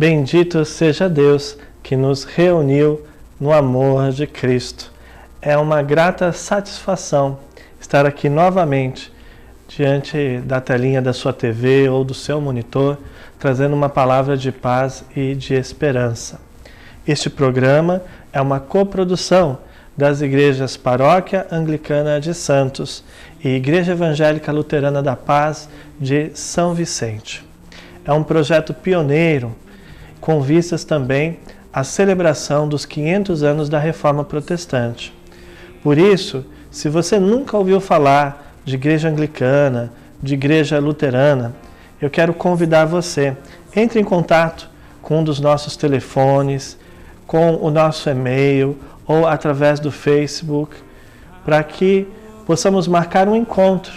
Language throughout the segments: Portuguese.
Bendito seja Deus que nos reuniu no amor de Cristo. É uma grata satisfação estar aqui novamente diante da telinha da sua TV ou do seu monitor, trazendo uma palavra de paz e de esperança. Este programa é uma coprodução das igrejas Paróquia Anglicana de Santos e Igreja Evangélica Luterana da Paz de São Vicente. É um projeto pioneiro, com vistas também à celebração dos 500 anos da Reforma Protestante. Por isso, se você nunca ouviu falar de igreja anglicana, de igreja luterana, eu quero convidar você, entre em contato com um dos nossos telefones, com o nosso e-mail ou através do Facebook, para que possamos marcar um encontro,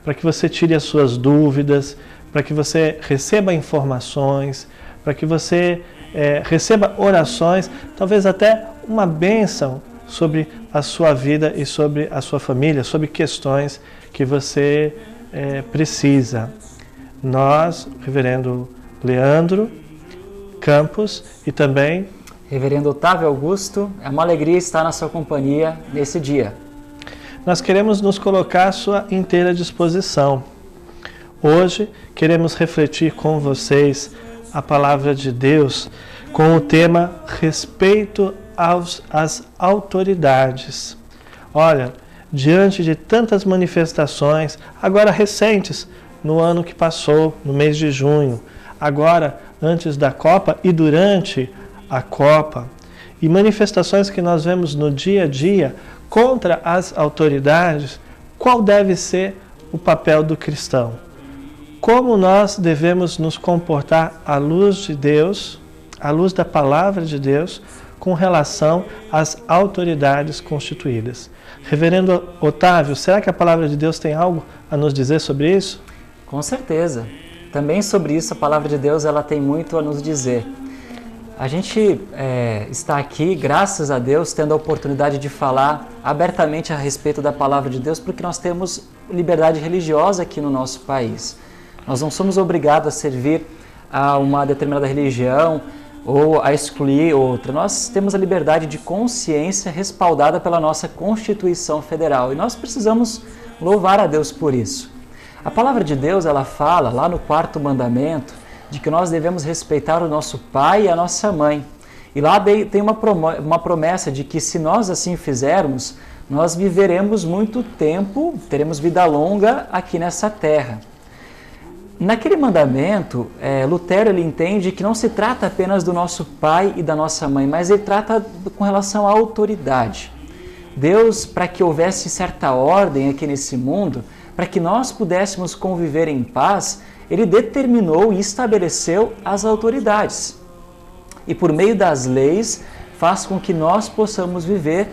para que você tire as suas dúvidas, para que você receba informações, para que você receba orações, talvez até uma bênção sobre a sua vida e sobre a sua família, sobre questões que você precisa. Nós, Reverendo Leandro Campos e também Reverendo Otávio Augusto, é uma alegria estar na sua companhia nesse dia. Nós queremos nos colocar à sua inteira disposição. Hoje queremos refletir com vocês a palavra de Deus com o tema respeito às autoridades. Olha, diante de tantas manifestações, agora recentes, no ano que passou, no mês de junho, agora antes da Copa e durante a Copa, e manifestações que nós vemos no dia a dia contra as autoridades, qual deve ser o papel do cristão? Como nós devemos nos comportar à luz de Deus, à luz da palavra de Deus, com relação às autoridades constituídas? Reverendo Otávio, será que a palavra de Deus tem algo a nos dizer sobre isso? Com certeza. Também sobre isso a palavra de Deus ela tem muito a nos dizer. A gente está aqui, graças a Deus, tendo a oportunidade de falar abertamente a respeito da palavra de Deus, porque nós temos liberdade religiosa aqui no nosso país. Nós não somos obrigados a servir a uma determinada religião ou a excluir outra. Nós temos a liberdade de consciência respaldada pela nossa Constituição Federal e nós precisamos louvar a Deus por isso. A palavra de Deus ela fala lá no 4º mandamento de que nós devemos respeitar o nosso pai e a nossa mãe. E lá tem uma promessa de que se nós assim fizermos, nós viveremos muito tempo, teremos vida longa aqui nessa terra. Naquele mandamento, Lutero ele entende que não se trata apenas do nosso pai e da nossa mãe, mas ele trata com relação à autoridade. Deus, para que houvesse certa ordem aqui nesse mundo, para que nós pudéssemos conviver em paz, ele determinou e estabeleceu as autoridades. E por meio das leis, faz com que nós possamos viver,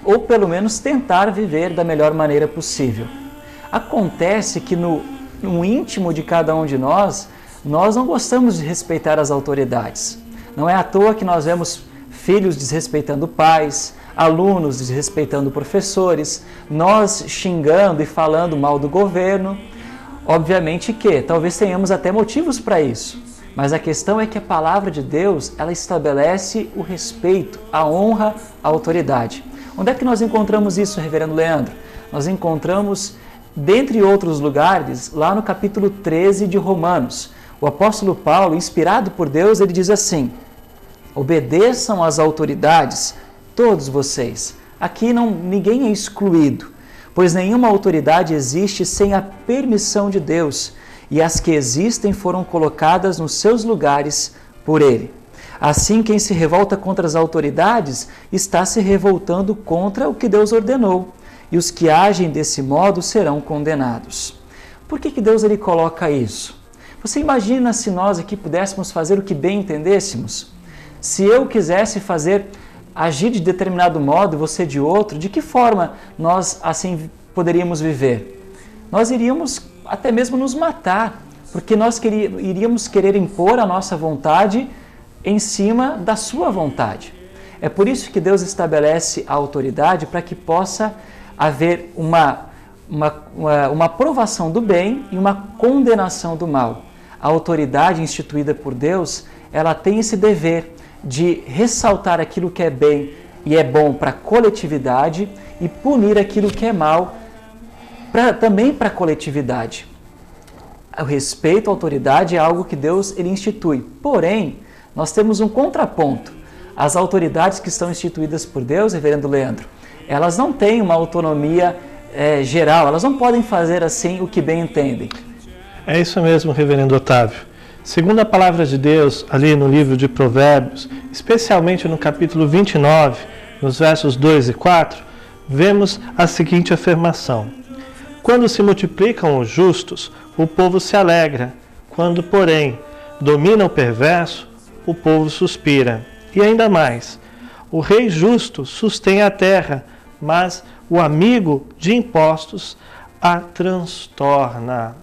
ou pelo menos tentar viver da melhor maneira possível. Acontece que no íntimo de cada um de nós não gostamos de respeitar as autoridades. Não é à toa que nós vemos filhos desrespeitando pais, alunos desrespeitando professores, nós xingando e falando mal do governo. Obviamente que talvez tenhamos até motivos para isso, mas a questão é que a palavra de Deus ela estabelece o respeito, a honra à autoridade. Onde é que nós encontramos isso, Reverendo Leandro? Nós encontramos, dentre outros lugares, lá no capítulo 13 de Romanos. O apóstolo Paulo, inspirado por Deus, ele diz assim: obedeçam às autoridades, todos vocês. Aqui ninguém é excluído, pois nenhuma autoridade existe sem a permissão de Deus, e as que existem foram colocadas nos seus lugares por Ele. Assim, quem se revolta contra as autoridades está se revoltando contra o que Deus ordenou, e os que agem desse modo serão condenados. Por que Deus ele coloca isso? Você imagina se nós aqui pudéssemos fazer o que bem entendêssemos? Se eu quisesse agir de determinado modo e você de outro, de que forma nós assim poderíamos viver? Nós iríamos até mesmo nos matar, porque nós iríamos querer impor a nossa vontade em cima da sua vontade. É por isso que Deus estabelece a autoridade para que possa haver uma aprovação do bem e uma condenação do mal. a autoridade instituída por Deus, ela tem esse dever de ressaltar aquilo que é bem e é bom para a coletividade e punir aquilo que é mal também para a coletividade. O respeito à autoridade é algo que Deus ele institui. Porém, nós temos um contraponto. As autoridades que estão instituídas por Deus, reverendo Leandro, elas não têm uma autonomia geral, elas não podem fazer assim o que bem entendem. É isso mesmo, reverendo Otávio. Segundo a palavra de Deus, ali no livro de Provérbios, especialmente no capítulo 29, nos versos 2 e 4, vemos a seguinte afirmação: quando se multiplicam os justos, o povo se alegra. Quando, porém, domina o perverso, o povo suspira. E ainda mais, o rei justo sustém a terra, mas o amigo de impostos a transtorna.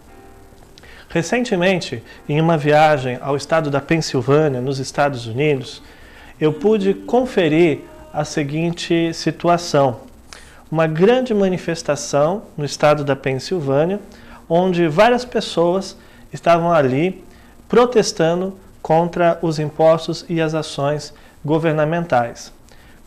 Recentemente, em uma viagem ao estado da Pensilvânia, nos Estados Unidos, eu pude conferir a seguinte situação. Uma grande manifestação no estado da Pensilvânia, onde várias pessoas estavam ali protestando contra os impostos e as ações governamentais.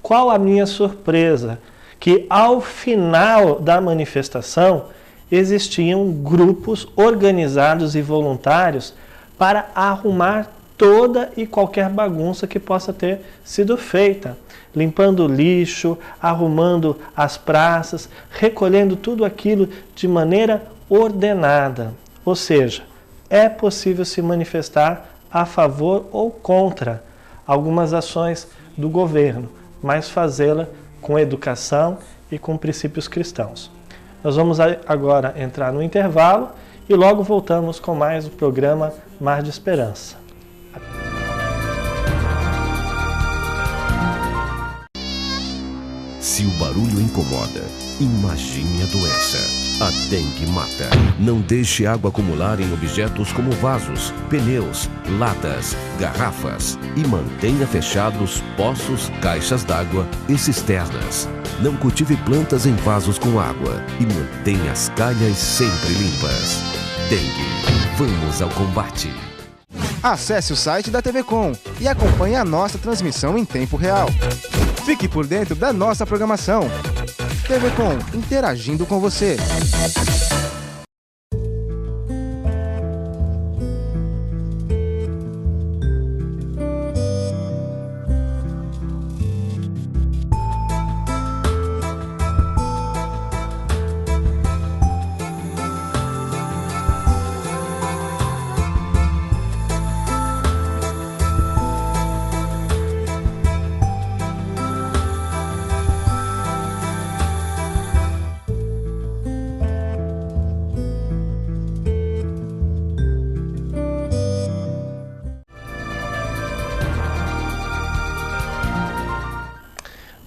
Qual a minha surpresa? Que ao final da manifestação existiam grupos organizados e voluntários para arrumar toda e qualquer bagunça que possa ter sido feita, limpando o lixo, arrumando as praças, recolhendo tudo aquilo de maneira ordenada. Ou seja, é possível se manifestar a favor ou contra algumas ações do governo, mas fazê-la com educação e com princípios cristãos. Nós vamos agora entrar no intervalo e logo voltamos com mais o programa Mar de Esperança. Se o barulho incomoda, imagine a doença. A dengue mata. Não deixe água acumular em objetos como vasos, pneus, latas, garrafas e mantenha fechados poços, caixas d'água e cisternas. Não cultive plantas em vasos com água e mantenha as calhas sempre limpas. Dengue, vamos ao combate. Acesse o site da TV Com e acompanhe a nossa transmissão em tempo real. Fique por dentro da nossa programação. TV Com, interagindo com você.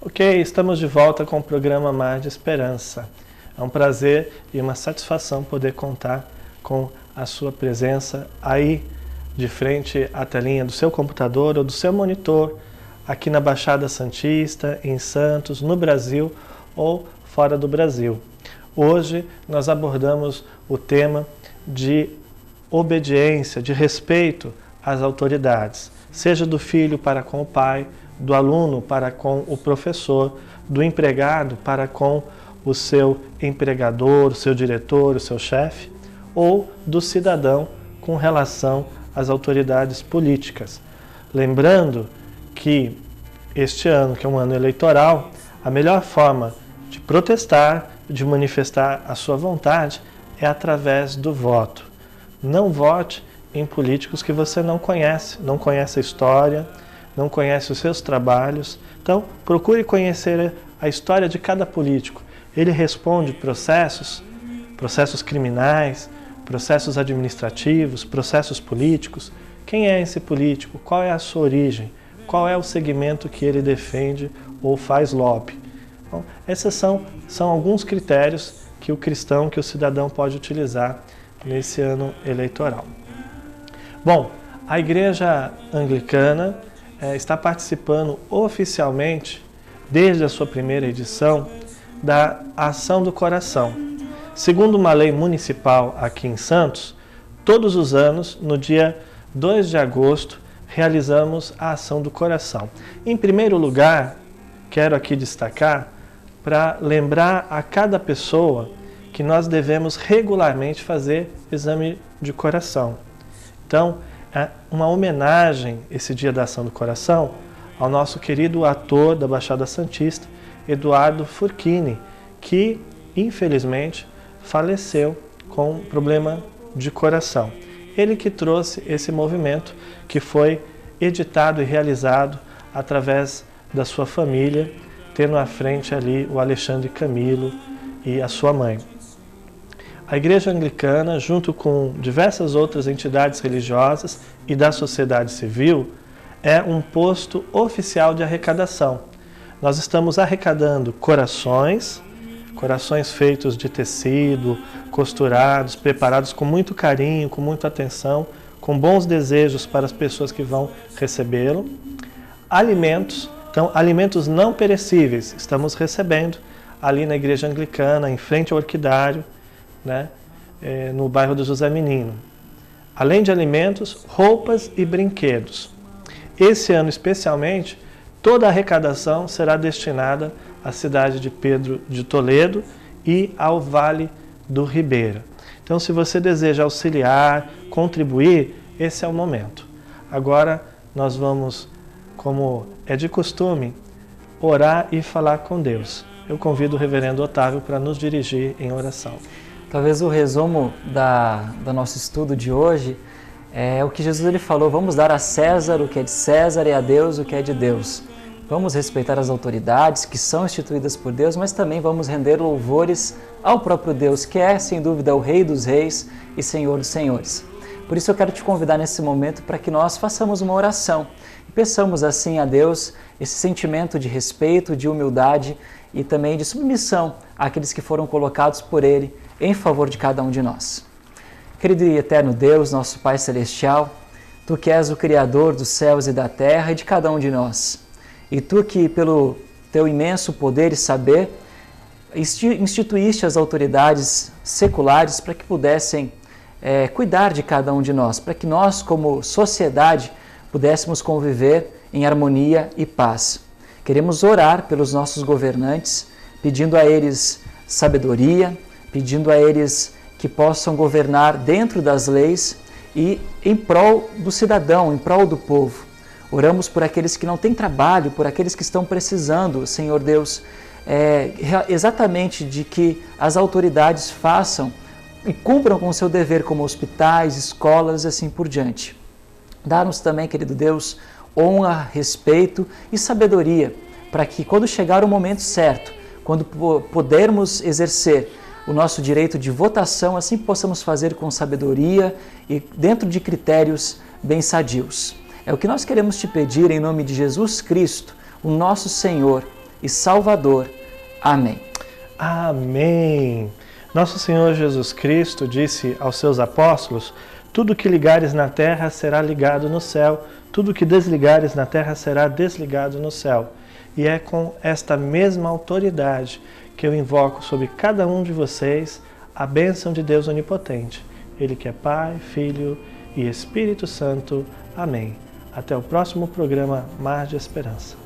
Ok, estamos de volta com o programa Mar de Esperança. É um prazer e uma satisfação poder contar com a sua presença aí de frente à telinha do seu computador ou do seu monitor, aqui na Baixada Santista, em Santos, no Brasil ou fora do Brasil. Hoje nós abordamos o tema de obediência, de respeito às autoridades, seja do filho para com o pai, do aluno para com o professor, do empregado para com o seu empregador, o seu diretor, o seu chefe, ou do cidadão com relação às autoridades políticas. Lembrando que este ano, que é um ano eleitoral, a melhor forma de protestar, de manifestar a sua vontade, é através do voto. Não vote em políticos que você não conhece a história, não conhece os seus trabalhos. Então, procure conhecer a história de cada político. Ele responde processos criminais, processos administrativos, processos políticos. Quem é esse político? Qual é a sua origem? Qual é o segmento que ele defende ou faz lobby? Então, esses são alguns critérios que o cristão, que o cidadão pode utilizar nesse ano eleitoral. Bom, a Igreja Anglicana está participando oficialmente, desde a sua primeira edição, da Ação do Coração. Segundo uma lei municipal aqui em Santos, todos os anos, no dia 2 de agosto, realizamos a ação do coração. Em primeiro lugar, quero aqui destacar para lembrar a cada pessoa que nós devemos regularmente fazer exame de coração. Então, é uma homenagem, esse dia da ação do coração, ao nosso querido ator da Baixada Santista, Eduardo Furchini, que, infelizmente, faleceu com problema de coração. Ele que trouxe esse movimento que foi editado e realizado através da sua família, tendo à frente ali o Alexandre Camilo e a sua mãe. A Igreja Anglicana, junto com diversas outras entidades religiosas e da sociedade civil, é um posto oficial de arrecadação. Nós estamos arrecadando corações feitos de tecido, costurados, preparados com muito carinho, com muita atenção, com bons desejos para as pessoas que vão recebê-lo. Alimentos, então alimentos não perecíveis, estamos recebendo ali na Igreja Anglicana, em frente ao Orquidário, né, no bairro do José Menino. Além de alimentos, roupas e brinquedos. Esse ano especialmente, toda a arrecadação será destinada à cidade de Pedro de Toledo e ao Vale do Ribeira. Então, se você deseja auxiliar, contribuir, esse é o momento. Agora, nós vamos, como é de costume, orar e falar com Deus. Eu convido o reverendo Otávio para nos dirigir em oração. Talvez o resumo do nosso estudo de hoje é o que Jesus ele falou: vamos dar a César o que é de César e a Deus o que é de Deus. Vamos respeitar as autoridades que são instituídas por Deus, mas também vamos render louvores ao próprio Deus, que é, sem dúvida, o Rei dos Reis e Senhor dos Senhores. Por isso eu quero te convidar nesse momento para que nós façamos uma oração e peçamos assim a Deus esse sentimento de respeito, de humildade e também de submissão àqueles que foram colocados por Ele em favor de cada um de nós. Querido e eterno Deus, nosso Pai Celestial, Tu que és o Criador dos céus e da terra e de cada um de nós, e Tu que, pelo Teu imenso poder e saber, instituíste as autoridades seculares para que pudessem cuidar de cada um de nós, para que nós, como sociedade, pudéssemos conviver em harmonia e paz. Queremos orar pelos nossos governantes, pedindo a eles sabedoria, pedindo a eles que possam governar dentro das leis e em prol do cidadão, em prol do povo. Oramos por aqueles que não têm trabalho, por aqueles que estão precisando, Senhor Deus, exatamente de que as autoridades façam e cumpram com o seu dever, como hospitais, escolas e assim por diante. Dá-nos também, querido Deus, honra, respeito e sabedoria, para que quando chegar o momento certo, quando pudermos exercer o nosso direito de votação, assim possamos fazer com sabedoria e dentro de critérios bem sadios. É o que nós queremos te pedir em nome de Jesus Cristo, o nosso Senhor e Salvador. Amém. Amém. Nosso Senhor Jesus Cristo disse aos seus apóstolos: tudo que ligares na terra será ligado no céu, tudo que desligares na terra será desligado no céu. E é com esta mesma autoridade que eu invoco sobre cada um de vocês a bênção de Deus Onipotente. Ele que é Pai, Filho e Espírito Santo. Amém. Até o próximo programa Mar de Esperança.